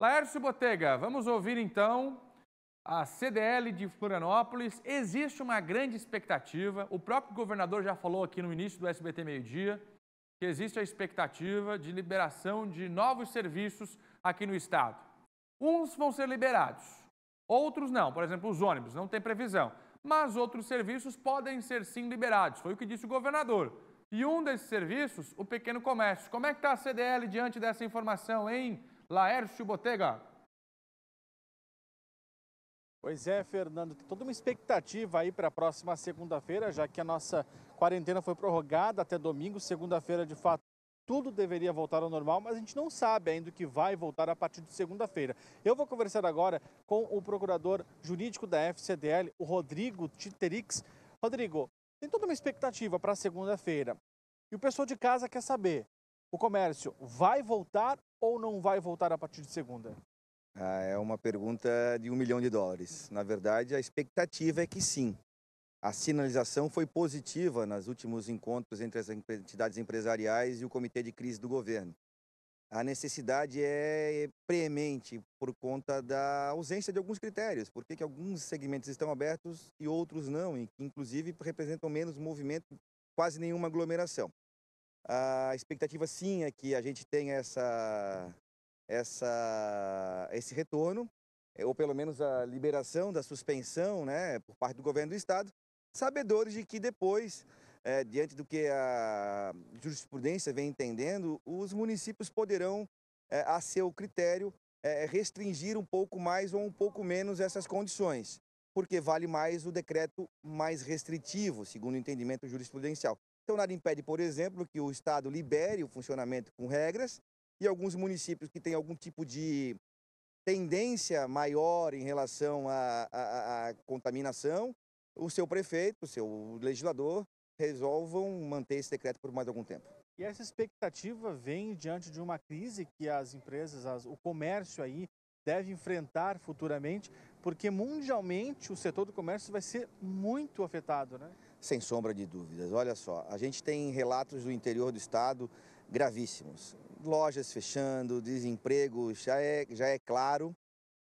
Laércio Botega, vamos ouvir então a CDL de Florianópolis. Existe uma grande expectativa, o próprio governador já falou aqui no início do SBT Meio Dia, que existe a expectativa de liberação de novos serviços aqui no estado. Uns vão ser liberados, outros não. Por exemplo, os ônibus, não tem previsão. Mas outros serviços podem ser sim liberados, foi o que disse o governador. E um desses serviços, o pequeno comércio. Como é que está a CDL diante dessa informação, hein, Laércio Botega? Pois é, Fernando, tem toda uma expectativa aí para a próxima segunda-feira, já que a nossa quarentena foi prorrogada até domingo. Segunda-feira, de fato, tudo deveria voltar ao normal, mas a gente não sabe ainda o que vai voltar a partir de segunda-feira. Eu vou conversar agora com o procurador jurídico da FCDL, o Rodrigo Titerix. Rodrigo, tem toda uma expectativa para segunda-feira. E o pessoal de casa quer saber, o comércio vai voltar ou não vai voltar a partir de segunda? É uma pergunta de US$ 1 milhão. Na verdade, a expectativa é que sim. A sinalização foi positiva nos últimos encontros entre as entidades empresariais e o Comitê de Crise do governo. A necessidade é preemente por conta da ausência de alguns critérios. Por que alguns segmentos estão abertos e outros não, e que inclusive representam menos movimento, quase nenhuma aglomeração. A expectativa sim é que a gente tenha esse retorno, ou pelo menos a liberação da suspensão, né, por parte do governo do estado, sabedores de que depois, diante do que a jurisprudência vem entendendo, os municípios poderão, a seu critério, restringir um pouco mais ou um pouco menos essas condições, porque vale mais o decreto mais restritivo, segundo o entendimento jurisprudencial. Então, nada impede, por exemplo, que o estado libere o funcionamento com regras, e alguns municípios que têm algum tipo de tendência maior em relação à contaminação, o seu prefeito, o seu legislador, resolvam manter esse decreto por mais algum tempo. E essa expectativa vem diante de uma crise que as empresas, o comércio aí deve enfrentar futuramente, porque mundialmente o setor do comércio vai ser muito afetado, né? Sem sombra de dúvidas. Olha só, a gente tem relatos do interior do estado gravíssimos. Lojas fechando, desemprego já é claro.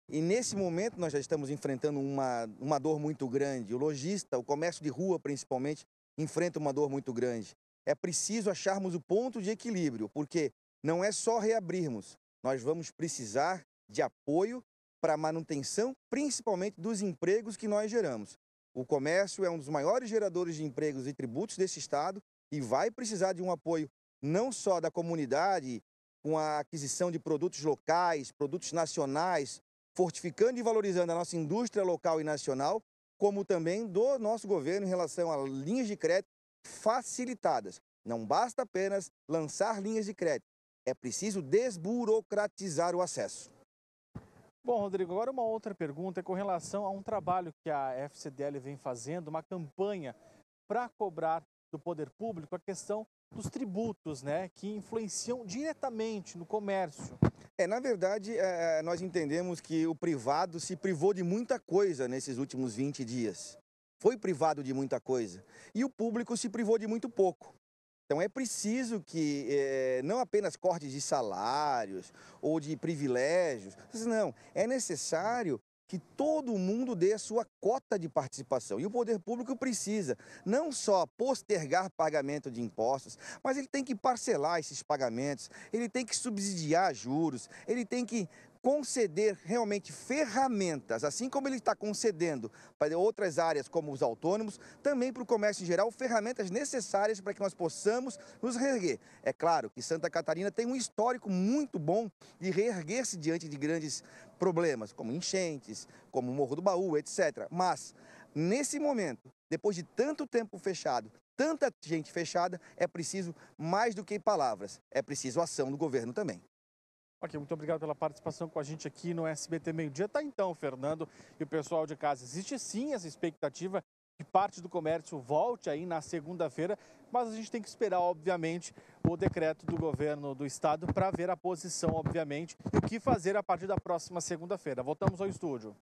E nesse momento nós já estamos enfrentando uma dor muito grande. O lojista, o comércio de rua principalmente, enfrenta uma dor muito grande. É preciso acharmos o ponto de equilíbrio, porque não é só reabrirmos. Nós vamos precisar de apoio para a manutenção, principalmente dos empregos que nós geramos. O comércio é um dos maiores geradores de empregos e tributos desse estado e vai precisar de um apoio não só da comunidade, com a aquisição de produtos locais, produtos nacionais, fortificando e valorizando a nossa indústria local e nacional, como também do nosso governo em relação a linhas de crédito facilitadas. Não basta apenas lançar linhas de crédito, é preciso desburocratizar o acesso. Bom, Rodrigo, agora uma outra pergunta é com relação a um trabalho que a FCDL vem fazendo, uma campanha para cobrar do poder público a questão dos tributos, né, que influenciam diretamente no comércio. Na verdade, nós entendemos que o privado se privou de muita coisa nesses últimos 20 dias. Foi privado de muita coisa. E o público se privou de muito pouco. Então é preciso que não apenas cortes de salários ou de privilégios, não, é necessário que todo mundo dê a sua cota de participação. E o poder público precisa não só postergar pagamento de impostos, mas ele tem que parcelar esses pagamentos, ele tem que subsidiar juros, ele tem que conceder realmente ferramentas, assim como ele está concedendo para outras áreas como os autônomos, também para o comércio em geral, ferramentas necessárias para que nós possamos nos reerguer. É claro que Santa Catarina tem um histórico muito bom de reerguer-se diante de grandes problemas, como enchentes, como o Morro do Baú, etc. Mas, nesse momento, depois de tanto tempo fechado, tanta gente fechada, é preciso mais do que palavras, é preciso ação do governo também. Ok, muito obrigado pela participação com a gente aqui no SBT Meio Dia. Tá então, Fernando e o pessoal de casa. Existe sim essa expectativa que parte do comércio volte aí na segunda-feira, mas a gente tem que esperar, obviamente, o decreto do governo do estado para ver a posição, obviamente, e o que fazer a partir da próxima segunda-feira. Voltamos ao estúdio.